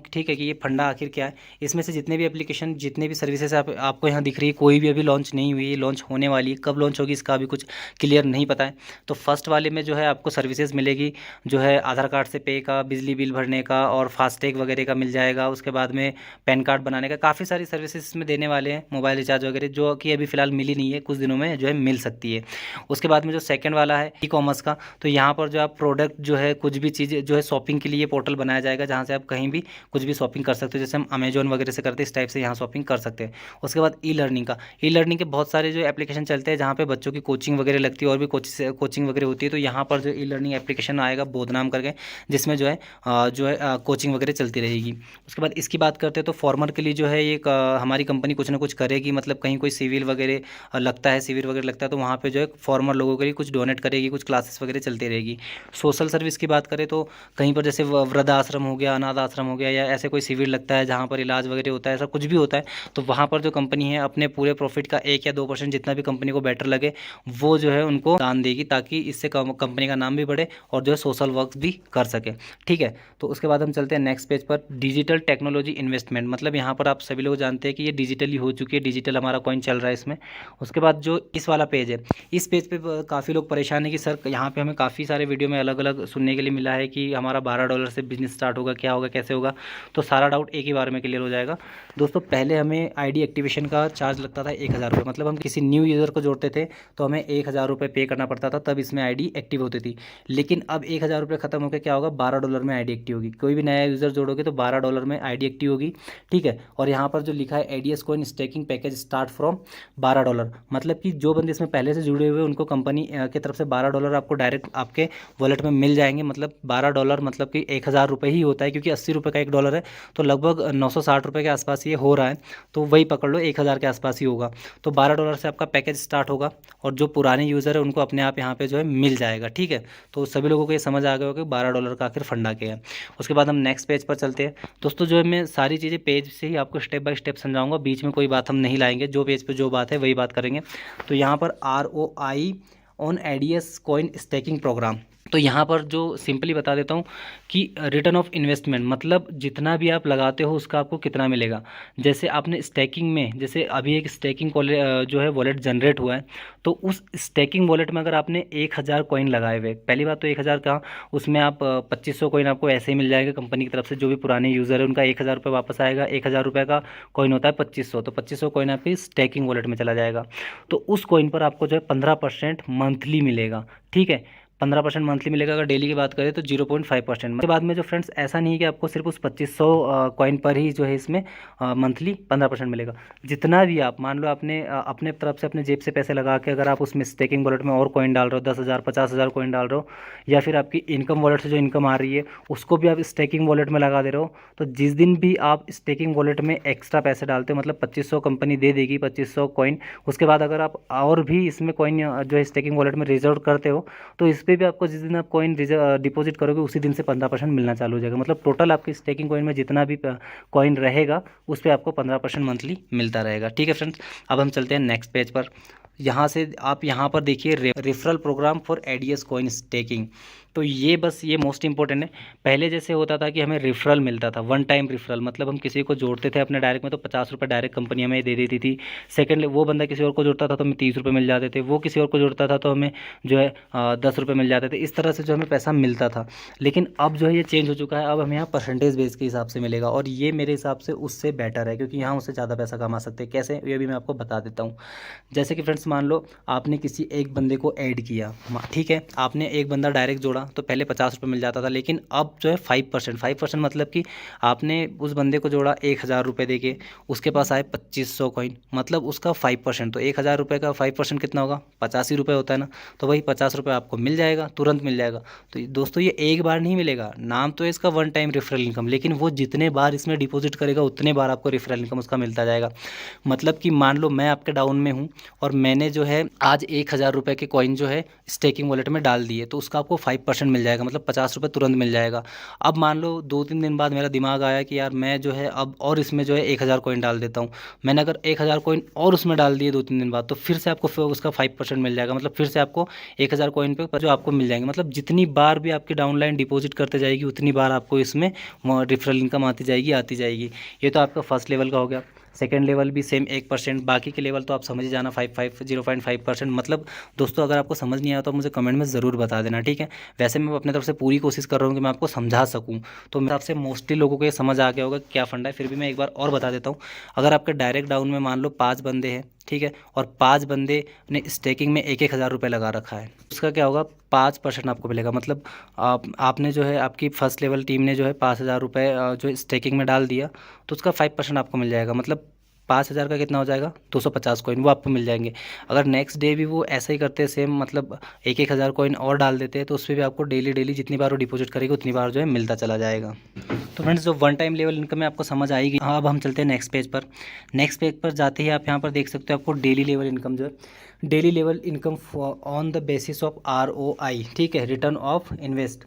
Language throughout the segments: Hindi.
ठीक है कि ये फंडा आखिर क्या है। इसमें से जितने भी एप्लीकेशन, जितने भी सर्विसेज आपको यहाँ दिख रही है, कोई भी अभी लॉन्च नहीं हुई है, लॉन्च होने वाली है। कब लॉन्च होगी इसका अभी कुछ क्लियर नहीं पता है। तो फर्स्ट वाले में जो है आपको सर्विसेज मिलेगी, जो है आधार कार्ड से पे का, बिजली बिल भरने का और फास्टैग वगैरह का मिल जाएगा। उसके बाद में पैन कार्ड बनाने का, काफ़ी सारी सर्विसेज इसमें देने वाले हैं। मोबाइल रिचार्ज वगैरह जो कि अभी फ़िलहाल मिली नहीं है, कुछ दिनों में जो है मिल सकती है। उसके बाद में जो सेकंड वाला है ई कॉमर्स का, तो यहाँ पर जो आप प्रोडक्ट जो है कुछ भी चीज़ जो है शॉपिंग के लिए पोर्टल बनाया जाएगा, जहाँ से आप कहीं भी कुछ भी शॉपिंग कर सकते हो। जैसे हम अमेजोन वगैरह से करते हैं, इस टाइप से यहाँ शॉपिंग कर सकते हैं। उसके बाद ई लर्निंग का, ई लर्निंग के बहुत सारे जो एप्लीकेशन चलते हैं, जहाँ पे बच्चों की कोचिंग वगैरह लगती है और भी कोचिंग वगैरह होती है। तो यहाँ पर जो ई लर्निंग एप्लीकेशन आएगा बोध नाम करके, जिसमें जो है कोचिंग वगैरह चलती रहेगी। उसके बाद इसकी बात करते हैं तो फॉर्मर के लिए जो है एक हमारी कंपनी कुछ ना कुछ करेगी। मतलब कहीं कोई सिविल वगैरह लगता है, सिविल वगैरह लगता है, तो वहाँ पे जो है फॉर्मर लोगों के लिए कुछ डोनेट करेगी, कुछ क्लासेस वगैरह चलती रहेगी। सोशल सर्विस की बात करें तो कहीं पर जैसे वृद्ध आश्रम हो गया, अनाथ आश्रम हो गया, या ऐसे कोई शिविर लगता है जहाँ पर इलाज वगैरह होता है, ऐसा कुछ भी होता है, तो वहाँ पर जो कंपनी है अपने पूरे प्रॉफिट का 1 या 2% जितना भी कंपनी को बेटर लगे वो जो है उनको दान देगी, ताकि इससे कंपनी का नाम भी बढ़े और जो है सोशल वर्क भी कर सके। ठीक है, तो उसके बाद हम चलते हैं नेक्स्ट पेज पर, डिजिटल टेक्नोलॉजी इन्वेस्टमेंट। मतलब यहाँ पर आप सभी लोग जानते हैं कि ये डिजिटली हो चुकी है, डिजिटल हमारा कॉइन चल रहा है इसमें। उसके बाद जो इस वाला पेज है, इस पेज पे काफ़ी लोग परेशान है कि सर यहाँ पे हमें काफ़ी सारे वीडियो में अलग अलग सुनने के लिए मिला है कि हमारा $12 से बिजनेस स्टार्ट होगा, क्या होगा, कैसे होगा। तो सारा डाउट एक ही बार में क्लियर हो जाएगा दोस्तों। पहले हमें आईडी एक्टिवेशन का चार्ज लगता था 1000 रुपये। मतलब हम किसी न्यू यूज़र को जोड़ते थे तो हमें 1000 रुपये पे करना पड़ता था, तब इसमें आईडी एक्टिव होती थी। लेकिन अब 1000 रुपये खत्म होकर क्या होगा, $12 में आईडी एक्टिव होगी। कोई भी नया यूज़र जोड़ोगे तो $12 में आईडी एक्टिव होगी। ठीक है, और यहाँ पर जो लिखा है ADS coin staking package start from $12, मतलब कि जो बंदे इसमें पहले से जुड़े हुए उनको कंपनी की तरफ से $12 आपको डायरेक्ट आपके वॉलेट में मिल जाएंगे। मतलब $12 मतलब कि 1000 रुपये ही होता है, क्योंकि 80 रुपये का $1 है, तो लगभग 960 रुपये के आसपास ये हो रहा है। तो वही पकड़ लो, 1000 के आसपास ही होगा। तो $12 से आपका पैकेज स्टार्ट होगा, और जो पुराने यूज़र है उनको अपने आप यहाँ पे जो है मिल जाएगा। ठीक है, तो सभी लोगों को ये समझ आ गया होगा कि $12 का आखिर फंडा क्या है। उसके बाद हम नेक्स्ट पेज पर चलते हैं दोस्तों। जो है मैं सारी चीज़ें पेज से ही आपको स्टेप बाय स्टेप समझाऊंगा, बीच में कोई बात हम नहीं लाएंगे, जो पेज पे जो बात है वही बात करेंगे। तो यहाँ पर ROI on ADS coin staking program, तो यहाँ पर जो सिंपली बता देता हूँ कि रिटर्न ऑफ इन्वेस्टमेंट, मतलब जितना भी आप लगाते हो उसका आपको कितना मिलेगा। जैसे आपने स्टेकिंग में, जैसे अभी एक स्टेकिंग जो है वॉलेट जनरेट हुआ है, तो उस स्टेकिंग वॉलेट में अगर आपने 1000 कॉइन लगाए हुए, पहली बात तो 1000 का, उसमें आप 2500 कॉइन आपको ऐसे ही मिल जाएगा कंपनी की तरफ से। जो भी पुराने यूज़र है उनका 1000 रुपये वापस आएगा। 1000 रुपये का कॉइन होता है 2500, तो 2500 कॉइन आपकी स्टेकिंग वॉलेट में चला जाएगा। तो उस कॉइन पर आपको जो है 15% मंथली मिलेगा। ठीक है, 15% मंथली मिलेगा। अगर डेली की बात करें तो 0.5%। के बाद में जो फ्रेंड्स, ऐसा नहीं है कि आपको सिर्फ उस 2500 कॉइन पर ही जो है इसमें मंथली 15% मिलेगा। जितना भी आप मान लो आपने अपने तरफ से अपने जेब से पैसे लगा के अगर आप उसमें स्टेकिंग वॉलेट में और कॉइन डाल रहे हो, 10,000 50,000 कॉइन डाल रहे हो, या फिर आपकी इनकम वॉलेट से जो इनकम आ रही है उसको भी आप स्टेकिंग वॉलेट में लगा दे रहे हो, तो जिस दिन भी आप स्टेकिंग वॉलेट में एक्स्ट्रा पैसे डालते हो, मतलब 2500 कंपनी दे देगी 2500 कॉइन। उसके बाद अगर आप और भी इसमें कॉइन जो है स्टेकिंग वॉलेट में रिजर्व करते हो, तो इस पे भी आपको जिस दिन आप कॉइन डिपॉजिट करोगे उसी दिन से 15% मिलना चालू हो जाएगा। मतलब टोटल आपकी स्टेकिंग कॉइन में जितना भी कॉइन रहेगा उस पर आपको 15% मंथली मिलता रहेगा। ठीक है फ्रेंड्स, अब हम चलते हैं नेक्स्ट पेज पर। यहाँ से आप यहाँ पर देखिए referral program for ADS coin staking. तो ये बस ये मोस्ट इंपॉर्टेंट है। पहले जैसे होता था कि हमें रेफरल मिलता था, वन टाइम रेफरल, मतलब हम किसी को जोड़ते थे अपने डायरेक्ट में तो 50 रुपये डायरेक्ट कंपनी हमें दे देती थी। सेकंड, वो बंदा किसी और को जोड़ता था तो हमें 30 रुपये मिल जाते थे, वो किसी और को जोड़ता था तो हमें जो है 10 रुपये मिल जाते थे। इस तरह से जो हमें पैसा मिलता था। लेकिन अब जो है ये चेंज हो चुका है, अब हमें यहाँ परसेंटेज बेस के हिसाब से मिलेगा, और ये मेरे हिसाब से उससे बेटर है, क्योंकि यहाँ उससे ज़्यादा पैसा कमा सकते हैं। कैसे, ये भी मैं आपको बता देता हूँ। जैसे कि फ्रेंड्स मान लो आपने किसी एक बंदे को ऐड किया, ठीक है, आपने एक बंदा डायरेक्ट जोड़ा तो पहले 50 रुपये मिल जाता था, लेकिन अब जो है 5% मतलब कि आपने उस बंदे को जोड़ा 1000 रुपये दे के, उसके पास आए 2500 कॉइन, मतलब उसका 5%, तो 1000 रुपये का 5% कितना होगा, 85 रुपये होता है ना। तो वही 50 रुपये आपको मिल जाएगा, तुरंत मिल जाएगा। तो दोस्तों ये एक बार नहीं मिलेगा, नाम तो है इसका वन टाइम रेफरल इनकम, लेकिन वो जितने बार इसमें डिपॉजिट करेगा उतने बार आपको रेफरल इनकम उसका मिलता जाएगा। मतलब कि मान लो मैं आपके डाउन में हूँ और मैंने जो है आज 1000 रुपये के कॉइन जो है स्टेकिंग वॉलेट में डाल दिए, तो उसका आपको 5% मिल जाएगा, मतलब 50 रुपये तुरंत मिल जाएगा। अब मान लो 2-3 दिन बाद मेरा दिमाग आया कि यार मैं जो है अब और इसमें जो है 1000 कॉइन डाल देता हूँ। मैंने अगर 1000 कॉइन और उसमें डाल दिए 2-3 दिन बाद, तो फिर से आपको उसका 5% मिल जाएगा, मतलब फिर से आपको 1000 कॉइन पे जो आपको मिल जाएंगे। मतलब जितनी बार भी आपकी डाउनलाइन डिपॉजिट करते जाएगी उतनी बार आपको इसमें रेफरल इनकम आती जाएगी। ये तो आपका फर्स्ट लेवल का हो गया। सेकेंड लेवल भी सेम 1%, बाकी के लेवल तो आप समझ ही जाना 0.5%। मतलब दोस्तों अगर आपको समझ नहीं आया तो मुझे कमेंट में ज़रूर बता देना, ठीक है। वैसे मैं अपने तरफ से पूरी कोशिश कर रहा हूँ कि मैं आपको समझा सकूँ, तो मेरे हिसाब से मोस्टली लोगों को ये समझ आ गया होगा क्या फंडा है। फिर भी मैं एक बार और बता देता हूँ। अगर आपके डायरेक्ट डाउन में मान लो 5 बंदे हैं, ठीक है, और 5 बंदे ने स्टेकिंग में 1-1 हज़ार रुपये लगा रखा है, उसका क्या होगा, 5% आपको मिलेगा। मतलब आपने जो है आपकी फर्स्ट लेवल टीम ने जो है 5,000 रुपये जो स्टेकिंग में डाल दिया, तो उसका 5% आपको मिल जाएगा। मतलब 5,000 का कितना हो जाएगा, 250 कॉइन वो आपको मिल जाएंगे। अगर नेक्स्ट डे भी वो ऐसा ही करते हैं सेम, मतलब 1-1 हज़ार कॉइन और डाल देते हैं, तो उस पर भी आपको डेली जितनी बार वो डिपॉजिट करेगी उतनी बार जो है मिलता चला जाएगा। तो फ्रेंड्स जो वन टाइम लेवल इनकम है आपको समझ आएगी। हाँ, अब हम चलते हैं नेक्स्ट पेज पर। नेक्स्ट पेज पर जाते ही आप यहाँ पर देख सकते हो आपको डेली लेवल इनकम जो है, daily level income on the basis of ROI, ठीक है, रिटर्न ऑफ इन्वेस्ट,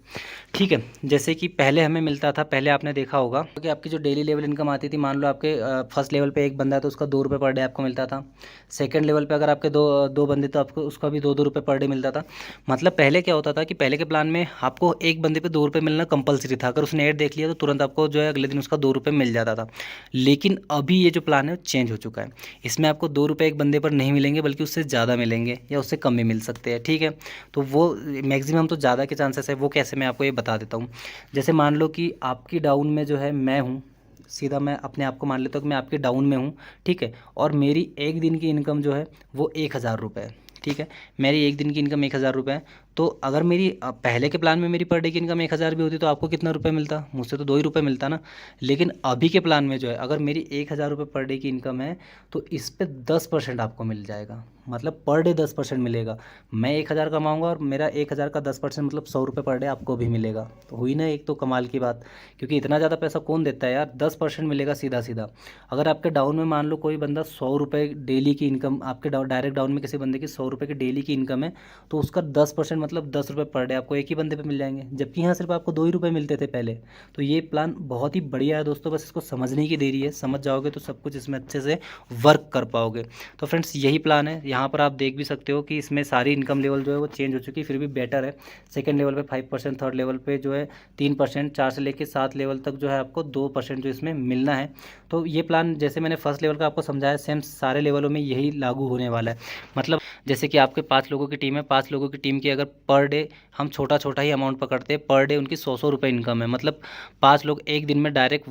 ठीक है। जैसे कि पहले हमें मिलता था, पहले आपने देखा होगा कि आपकी जो डेली लेवल इनकम आती थी, मान लो आपके फर्स्ट लेवल पे एक बंदा है तो उसका 2 रुपये पर डे आपको मिलता था। सेकंड लेवल पे अगर आपके दो बंदे तो आपको उसका भी 2-2 रुपये पर डे मिलता था। मतलब पहले क्या होता था कि पहले के प्लान में आपको एक बंदे पे 2 रुपये मिलना कंपलसरी था। अगर उसने ऐड देख लिया तो तुरंत आपको जो है अगले दिन उसका 2 रुपये मिल जाता था। लेकिन अभी ये जो प्लान है वो चेंज हो चुका है। इसमें आपको 2 रुपये एक बंदे पर नहीं मिलेंगे, बल्कि उससे ज़्यादा मिलेंगे या उससे कम भी मिल सकते हैं, ठीक है। तो वो मैक्सिमम तो ज़्यादा के चांसेस है, वो कैसे मैं आपको ये बता देता हूँ। जैसे मान लो कि आपकी डाउन में जो है मैं हूँ, सीधा मैं अपने आप को मान लेता हूँ कि मैं आपके डाउन में हूँ, ठीक है, और मेरी एक दिन की इनकम जो है वो 1,000 रुपये है, ठीक है। मेरी एक दिन की इनकम 1,000 रुपये है। तो अगर मेरी पहले के प्लान में मेरी पर डे की इनकम 1,000 भी होती तो आपको कितना रुपये मिलता, मुझसे तो 2 ही रुपये मिलता ना। लेकिन अभी के प्लान में जो है अगर मेरी 1,000 रुपये पर डे की इनकम है तो इस पर 10% आपको मिल जाएगा, मतलब पर डे 10% मिलेगा। मैं 1,000 कमाऊंगा और मेरा 1,000 का 10% मतलब 100 रुपये पर डे आपको भी मिलेगा। तो हुई ना एक तो कमाल की बात, क्योंकि इतना ज़्यादा पैसा कौन देता है यार, 10% मिलेगा सीधा सीधा। अगर आपके डाउन में मान लो कोई बंदा 100 रुपये डेली की इनकम, आपके डायरेक्ट डाउन में किसी बंदे की 100 रुपये की डेली की इनकम है, तो उसका 10% मतलब 10 रुपये पर डे आपको एक ही बंदे पे मिल जाएंगे, जबकि यहाँ सिर्फ आपको 2 ही रुपये मिलते थे पहले। तो ये प्लान बहुत ही बढ़िया है दोस्तों, बस इसको समझने की देरी है। समझ जाओगे तो सब कुछ इसमें अच्छे से वर्क कर पाओगे। तो फ्रेंड्स यही प्लान है। यहाँ पर आप देख भी सकते हो कि इसमें सारी इनकम लेवल जो है वो चेंज हो चुकी है, फिर भी बेटर है। सेकंड लेवल पे 5%, थर्ड लेवल पे जो है 3%, 4 से लेकर 7 लेवल तक जो है आपको 2% जो इसमें मिलना है। तो ये प्लान जैसे मैंने फर्स्ट लेवल का आपको समझाया, सेम सारे लेवलों में यही लागू होने वाला है। मतलब जैसे कि आपके 5 लोगों की टीम है, 5 लोगों की टीम की अगर पर डे हम छोटा छोटा ही अमाउंट पकड़ते हैं, पर डे उनकी 100 रुपये इनकम है। मतलब 5 लोग एक दिन में डायरेक्ट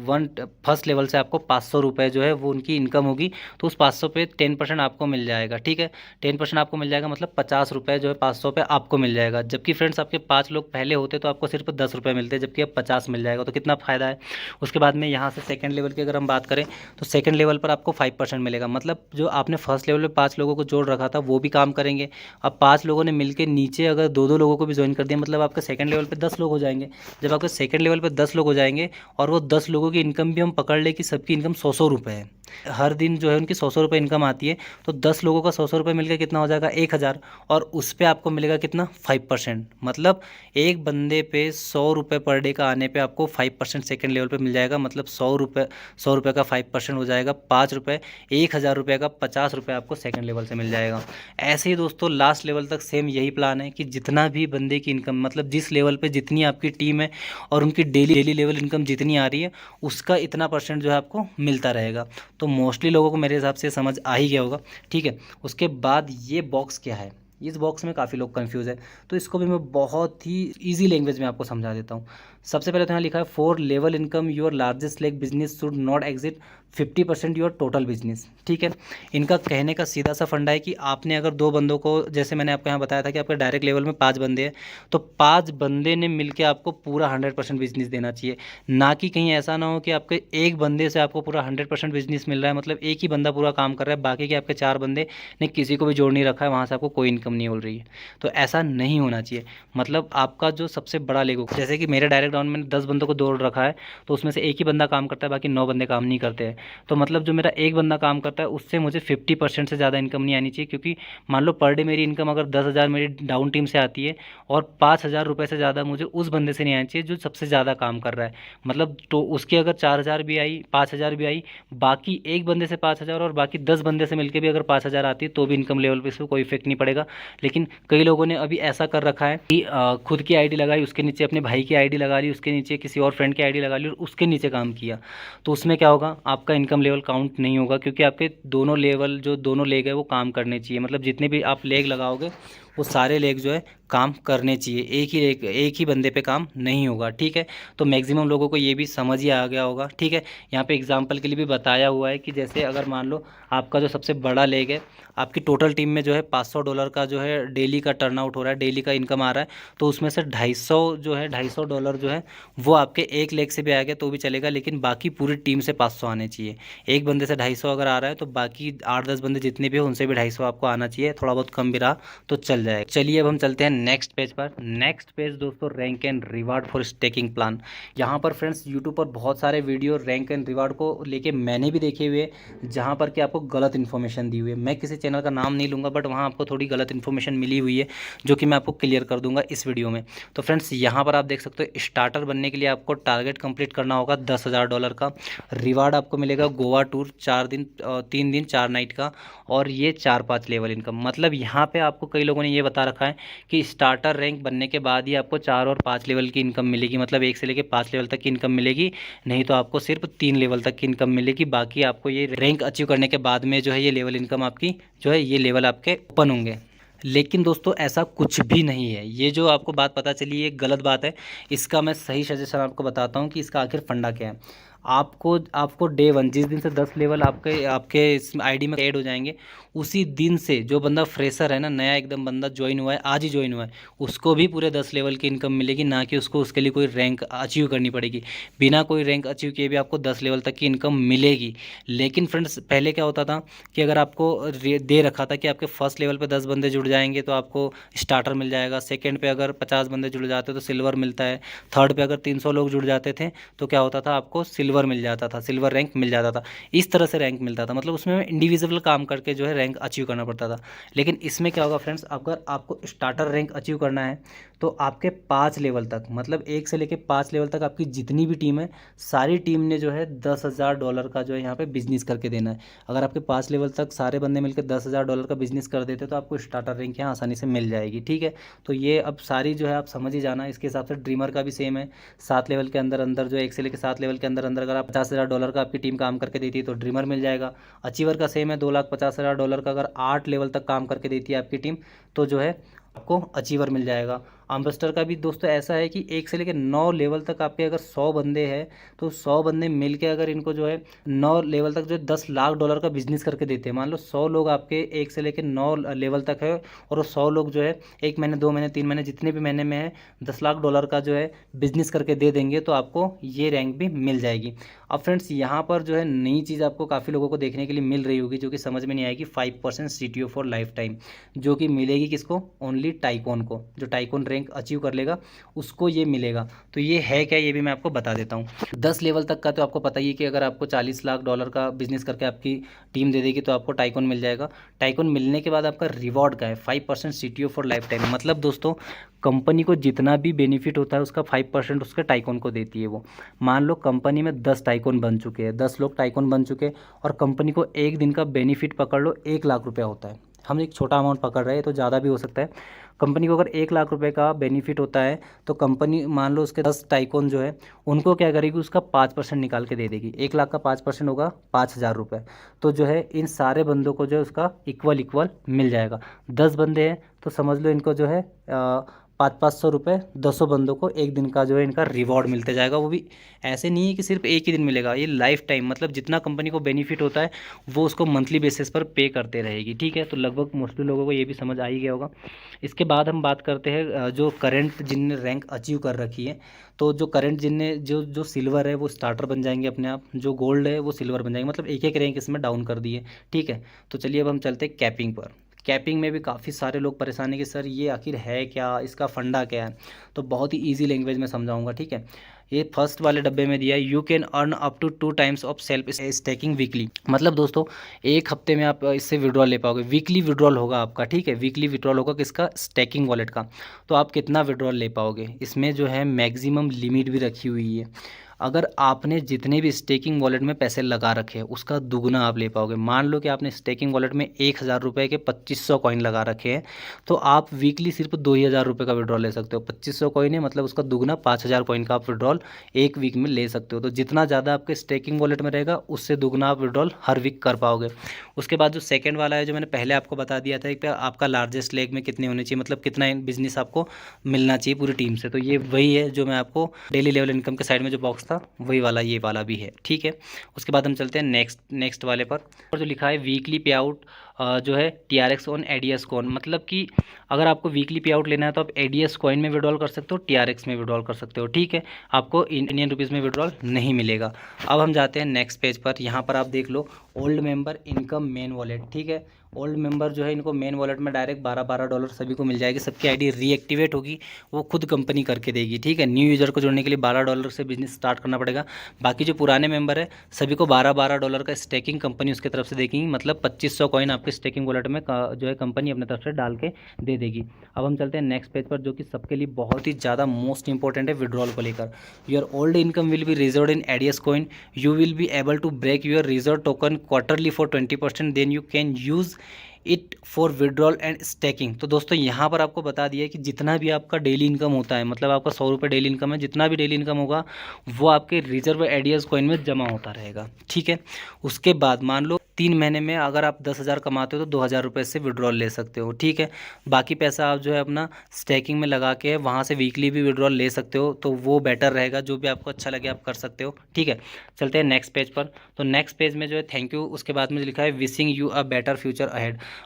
फर्स्ट लेवल से आपको 500 रुपये जो है वो उनकी इनकम होगी, तो उस 500 पे 10% आपको मिल जाएगा, ठीक है। 10% आपको मिल जाएगा, मतलब 50 रुपये जो है 500 पे आपको मिल जाएगा। जबकि फ्रेंड्स आपके 5 लोग पहले होते तो आपको सिर्फ 10 रुपये मिलते, जबकि अब 50 मिल जाएगा। तो कितना फ़ायदा है। उसके बाद में यहाँ से सेकंड लेवल की अगर हम बात करें तो सेकंड लेवल पर आपको 5% मिलेगा। मतलब जो आपने फर्स्ट लेवल पे 5 लोगों को जोड़ रखा था वो भी काम करेंगे। अब 5 लोगों ने मिलकर नीचे अगर 2-2 लोगों को भी ज्वाइन कर दिया, मतलब आपके सेकंड लेवल पे 10 लोग हो जाएंगे। जब आपके सेकंड लेवल पे 10 लोग हो जाएंगे और वो 10 लोगों की इनकम भी हम पकड़ ले कि सबकी इनकम 100-100 रुपये है, हर दिन जो है उनकी 100-100 रुपये इनकम आती है, तो 10 लोगों का 100-100 रुपये मिलकर कितना हो जाएगा, 1,000। और उस पर आपको मिलेगा कितना, 5%। मतलब एक बंदे पे 100 रुपये पर डे का आने पे आपको 5% सेकंड लेवल पे मिल जाएगा। मतलब 100 रुपये का 5% हो जाएगा 5 रुपये। 1,000 रुपये का 50 रुपये आपको सेकंड लेवल से मिल जाएगा। ऐसे ही दोस्तों लास्ट लेवल तक सेम यही प्लान है कि जितना भी बंदे की इनकम, मतलब जिस लेवल पे जितनी आपकी टीम है और उनकी डेली लेवल इनकम जितनी आ रही है उसका इतना % जो है आपको मिलता रहेगा। तो मोस्टली लोगों को मेरे हिसाब से समझ आ ही गया होगा, ठीक है। उसके बाद ये बॉक्स क्या है, इस बॉक्स में काफ़ी लोग कंफ्यूज है, तो इसको भी मैं बहुत ही इजी लैंग्वेज में आपको समझा देता हूँ। सबसे पहले तो यहाँ लिखा है, for level income your largest leg business should not exit 50% your total business, ठीक है। इनका कहने का सीधा सा फंडा है कि आपने अगर 2 बंदों को, जैसे मैंने आपको यहाँ बताया था कि आपके डायरेक्ट लेवल में 5 बंदे हैं, तो 5 बंदे ने मिलकर आपको पूरा 100% बिजनेस देना चाहिए। ना कि कहीं ऐसा ना हो कि आपके एक बंदे से आपको पूरा 100% बिजनेस मिल रहा है, मतलब एक ही बंदा पूरा काम कर रहा है, बाकी के आपके 4 बंदे ने किसी को भी जोड़ नहीं रखा है, वहाँ से आपको कोई इनकम नहीं हो रही है। तो ऐसा नहीं होना चाहिए। मतलब आपका जो सबसे बड़ा लेग, जैसे कि मेरे डायरेक्ट ब्रेकडाउन में 10 बंदों को जोड़ रखा है, तो उसमें से एक ही बंदा काम करता है, बाकी 9 बंदे काम नहीं करते हैं। तो मतलब जो मेरा एक बंदा काम करता है उससे मुझे 50% से ज़्यादा इनकम नहीं आनी चाहिए, क्योंकि मान लो पर डे मेरी इनकम अगर 10,000 मेरी डाउन टीम से आती है और 5,000 रुपये से ज़्यादा मुझे उस बंदे से नहीं आनी चाहिए जो सबसे ज़्यादा काम कर रहा है। मतलब तो उसकी अगर 4,000 भी आई, 5,000 भी आई, बाकी एक बंदे से 5,000 और बाकी 10 बंदे से मिलकर भी अगर 5,000 आती है तो भी इनकम लेवल पे इसको कोई इफेक्ट नहीं पड़ेगा। लेकिन कई लोगों ने अभी ऐसा कर रखा है कि खुद की आईडी लगाई, उसके नीचे अपने भाई की आईडी लगा ली, उसके नीचे किसी और फ्रेंड की आईडी लगा ली और उसके नीचे काम किया। तो उसमें क्या होगा, आपका इनकम लेवल काउंट नहीं होगा, क्योंकि आपके दोनों लेवल जो दोनों लेग है वो काम करने चाहिए। मतलब जितने भी आप लेग लगाओगे वो सारे लेग जो है काम करने चाहिए, एक ही बंदे पे काम नहीं होगा। ठीक है, तो मैक्सिमम लोगों को ये भी समझ ही आ गया होगा। ठीक है, यहाँ पे एग्जांपल के लिए भी बताया हुआ है कि जैसे अगर मान लो आपका जो सबसे बड़ा लेग है, आपकी टोटल टीम में जो है $500 का जो है डेली का टर्नआउट हो रहा है, डेली का इनकम आ रहा है, तो उसमें से 250 जो है $250 जो है वो आपके एक लेग से भी आ गया तो भी चलेगा, लेकिन बाकी पूरी टीम से 500 आने चाहिए। एक बंदे से 250 अगर आ रहा है तो बाकी 8-10 बंदे जितने भी हो उनसे भी 250 आपको आना चाहिए, थोड़ा बहुत कम भी रहा तो चल जाएगा। चलिए अब हम चलते हैं नेक्स्ट पेज पर। नेक्स्ट पेज दोस्तों rank and reward for staking plan. यहाँ पर फ्रेंड्स यूट्यूब पर बहुत सारे वीडियो रैंक एंड रिवार्ड को लेके मैंने भी देखे हुए जहाँ पर कि आपको गलत इन्फॉर्मेशन दी हुई है। मैं किसी चैनल का नाम नहीं लूँगा, बट वहाँ आपको थोड़ी गलत इन्फॉर्मेशन मिली हुई है जो कि मैं आपको क्लियर कर दूंगा इस वीडियो में। तो फ्रेंड्स यहाँ पर आप देख सकते हो, स्टार्टर बनने के लिए आपको टारगेट कंप्लीट करना होगा $10,000 का। रिवार्ड आपको मिलेगा गोवा टूर 3 दिन 4 नाइट का, और ये 4-5 लेवल इनकम। मतलब यहाँ पे आपको कई लोगों ने ये बता रखा है कि स्टार्टर रैंक बनने के बाद ही आपको 4 और 5 लेवल की इनकम मिलेगी, मतलब 1 से लेकर 5 लेवल तक की इनकम मिलेगी, नहीं तो आपको सिर्फ 3 लेवल तक की इनकम मिलेगी। बाकी आपको ये रैंक अचीव करने के बाद में जो है ये लेवल इनकम आपकी जो है ये लेवल आपके ओपन होंगे। लेकिन दोस्तों ऐसा कुछ भी नहीं है, ये जो आपको बात पता चली ये गलत बात है। इसका मैं सही सजेशन आपको बताता हूँ कि इसका आखिर फंडा क्या है। आपको डे 1 जिस दिन से 10 लेवल आपके आपके इस आईडी में ऐड हो जाएंगे, उसी दिन से जो बंदा फ्रेशर है ना, नया एकदम बंदा ज्वाइन हुआ है, आज ही ज्वाइन हुआ है, उसको भी पूरे 10 लेवल की इनकम मिलेगी, ना कि उसको उसके लिए कोई रैंक अचीव करनी पड़ेगी। बिना कोई रैंक अचीव किए भी आपको 10 लेवल तक की इनकम मिलेगी। लेकिन फ्रेंड्स पहले क्या होता था कि अगर आपको दे रखा था कि आपके फर्स्ट लेवल पे 10 बंदे जुड़ जाएंगे तो आपको स्टार्टर मिल जाएगा, सेकंड पे अगर 50 बंदे जुड़ जाते तो सिल्वर मिलता है, थर्ड पे अगर 300 लोग जुड़ जाते थे तो क्या होता था, आपको सिल्वर मिल जाता था, सिल्वर रैंक मिल जाता था। इस तरह से रैंक मिलता था, मतलब उसमें इंडिविजुअल काम करके जो है रैंक अचीव करना पड़ता था। लेकिन इसमें क्या होगा फ्रेंड्स, अगर आपको स्टार्टर रैंक अचीव करना है तो आपके 5 लेवल तक, मतलब 1 से लेकर 5 लेवल तक आपकी जितनी भी टीम है, सारी टीम ने जो है $10,000 का जो है यहाँ पे बिजनेस करके देना है। अगर आपके 5 लेवल तक सारे बंदे मिलकर $10,000 का बिजनेस कर देते तो आपको स्टार्टर रैंक यहाँ आसानी से मिल जाएगी। ठीक है, तो ये अब सारी जो है आप समझ ही जाना। इसके हिसाब से ड्रीमर का भी सेम है, 7 लेवल के अंदर अंदर जो 1 से लेकर 7 लेवल के अंदर अंदर अगर आप $50,000 का आपकी टीम काम करके देती है तो ड्रीमर मिल जाएगा। अचीवर का सेम है, $2,50,000 का अगर 8 लेवल तक काम करके देती है आपकी टीम तो जो है आपको अचीवर मिल जाएगा। आर्मरेस्टर का भी दोस्तों ऐसा है कि 1 से लेकर 9 लेवल तक आपके अगर 100 बंदे हैं तो 100 बंदे मिल के अगर इनको जो है 9 लेवल तक जो है $10,00,000 का बिजनेस करके देते हैं। मान लो 100 लोग आपके 1 से लेकर 9 लेवल तक है और वो 100 लोग जो है 1 महीने 2 महीने 3 महीने जितने भी महीने में है $10,00,000 का जो है बिजनेस करके दे देंगे तो आपको ये रैंक भी मिल जाएगी। अब फ्रेंड्स यहाँ पर जो है नई चीज़ आपको काफ़ी लोगों को देखने के लिए मिल रही होगी जो कि समझ में नहीं आएगी, 5% CTO फॉर लाइफ टाइम, जो कि मिलेगी किसको, ओनली टाइकॉन को। जो टाइकॉन रैंक अचीव कर लेगा उसको ये मिलेगा। तो ये है क्या, ये भी मैं आपको बता देता हूँ। 10 लेवल तक का तो आपको पता ही है कि अगर आपको $40,00,000 का बिजनेस करके आपकी टीम दे देगी तो आपको टाइकॉन मिल जाएगा। टाइकॉन मिलने के बाद आपका रिवॉर्ड का है 5% CTO फॉर लाइफ टाइम। मतलब दोस्तों कंपनी को जितना भी बेनिफिट होता है उसका 5% उसके टाइकॉन को देती है वो। मान लो कंपनी में 10 टाइकॉन बन चुके हैं, 10 लोग टाइकॉन बन चुके और कंपनी को एक दिन का बेनिफिट पकड़ लो ₹1,00,000 होता है। हम एक छोटा अमाउंट पकड़ रहे हैं तो ज़्यादा भी हो सकता है। कंपनी को अगर ₹1,00,000 का बेनिफिट होता है तो कंपनी मान लो उसके 10 टाइकॉन जो है उनको क्या करेगी, उसका 5% निकाल के दे देगी। 1,00,000 का 5% होगा ₹5,000। तो जो है इन सारे बंदों को जो है उसका इक्वल मिल जाएगा। 10 बंदे हैं तो समझ लो इनको जो है 500-500 रुपये 200 बंदों को एक दिन का जो है इनका रिवॉर्ड मिलते जाएगा। वो भी ऐसे नहीं है कि सिर्फ एक ही दिन मिलेगा, ये लाइफ टाइम, मतलब जितना कंपनी को बेनिफिट होता है वो उसको मंथली बेसिस पर पे करते रहेगी। ठीक है, तो लगभग मोस्टली लोगों को ये भी समझ आ ही गया होगा। इसके बाद हम बात करते हैं जो करंट जिनने रैंक अचीव कर रखी है। तो जो करंट जिनने जो सिल्वर है वो स्टार्टर बन जाएंगे अपने आप, जो गोल्ड है वो सिल्वर बन जाएंगे, मतलब एक एक रैंक इसमें डाउन कर दिए। ठीक है, तो चलिए अब हम चलते हैं कैपिंग पर। कैपिंग में भी काफ़ी सारे लोग परेशान हैं कि सर ये आखिर है क्या, इसका फंडा क्या है। तो बहुत ही ईजी लैंग्वेज में समझाऊंगा, ठीक है। ये फर्स्ट वाले डब्बे में दिया है, you can earn up to 2 times of self staking weekly. मतलब दोस्तों एक हफ्ते में आप इससे विड्रॉल ले पाओगे। वीकली विड्रॉल होगा आपका, ठीक है, वीकली विड्रॉल होगा किसका, स्टेकिंग वॉलेट का। तो आप कितना विड्रॉल ले पाओगे, इसमें जो है मैक्सिमम लिमिट भी रखी हुई है। अगर आपने जितने भी स्टेकिंग वॉलेट में पैसे लगा रखे हैं उसका दुगना आप ले पाओगे। मान लो कि आपने स्टेकिंग वॉलेट में 1,000 रुपये के 2500 कॉइन लगा रखे हैं, तो आप वीकली सिर्फ 2,000 रुपये का विड्रॉल ले सकते हो। 2500 कॉइन है मतलब उसका दुगना 5,000 कॉइन का आप विड्रॉल एक वीक में ले सकते हो। तो जितना ज़्यादा आपके स्टेकिंग वॉलेट में रहेगा उससे दुगना आप विड्रॉल हर वीक कर पाओगे। उसके बाद जो सेकेंड वाला है, जो मैंने पहले आपको बता दिया था कि आपका लार्जेस्ट लेग में कितने होने चाहिए, मतलब कितना बिजनेस आपको मिलना चाहिए पूरी टीम से। तो ये वही है जो मैं आपको डेली लेवल इनकम के साइड में जो बॉक्स था वही वाला, ये वाला भी है, ठीक है। उसके बाद हम चलते हैं नेक्स्ट वाले पर, और जो लिखा है वीकली पे आउट जो है TRX ऑन ADS कॉइन। मतलब कि अगर आपको वीकली पे आउट लेना है तो आप ADS कॉइन में विड्रॉल कर सकते हो, TRX में विड्रॉल कर सकते हो, ठीक है। आपको इंडियन रुपीज़ में विड्रॉल नहीं मिलेगा। अब हम जाते हैं नेक्स्ट पेज पर। यहाँ पर आप देख लो old member income main wallet, ठीक है। ओल्ड मेंबर जो है इनको मेन वॉलेट में डायरेक्ट $12 सभी को मिल जाएगी। सबकी आईडी रीएक्टिवेट होगी, वो खुद कंपनी करके देगी, ठीक है। न्यू यूज़र को जोड़ने के लिए $12 से बिजनेस स्टार्ट करना पड़ेगा। बाकी जो पुराने मेंबर है सभी को $12 का स्टेकिंग कंपनी उसकी तरफ से देगी, मतलब 2500 कॉइन आपके स्टेकिंग वॉलेट में जो है कंपनी अपने तरफ से डाल के दे देगी। अब हम चलते हैं नेक्स्ट पेज पर, जो कि सबके लिए बहुत ही ज़्यादा मोस्ट इंपॉर्टेंट है विड्रॉल को लेकर। Your old income will be reserve in ADS coin, you will be able to break your reserve token quarterly for 20%, then you can use it for withdrawal and staking. तो दोस्तों यहाँ पर आपको बता दिया कि जितना भी आपका डेली इनकम होता है, मतलब आपका 100 रुपये डेली इनकम है, जितना भी डेली इनकम होगा वो आपके रिजर्व ADS कॉइन में जमा होता रहेगा, ठीक है। उसके बाद मान लो 3 महीने में अगर आप 10,000 कमाते हो तो 2,000 रुपये से विड्रॉल ले सकते हो, ठीक है। बाकी पैसा आप जो है अपना स्टेकिंग में लगा के वहाँ से वीकली भी विड्रॉल ले सकते हो, तो वो बेटर रहेगा। जो भी आपको अच्छा लगे आप कर सकते हो, ठीक है। चलते हैं नेक्स्ट पेज पर। तो नेक्स्ट पेज में जो है थैंक यू, उसके बाद में लिखा है wishing you a better future ahead.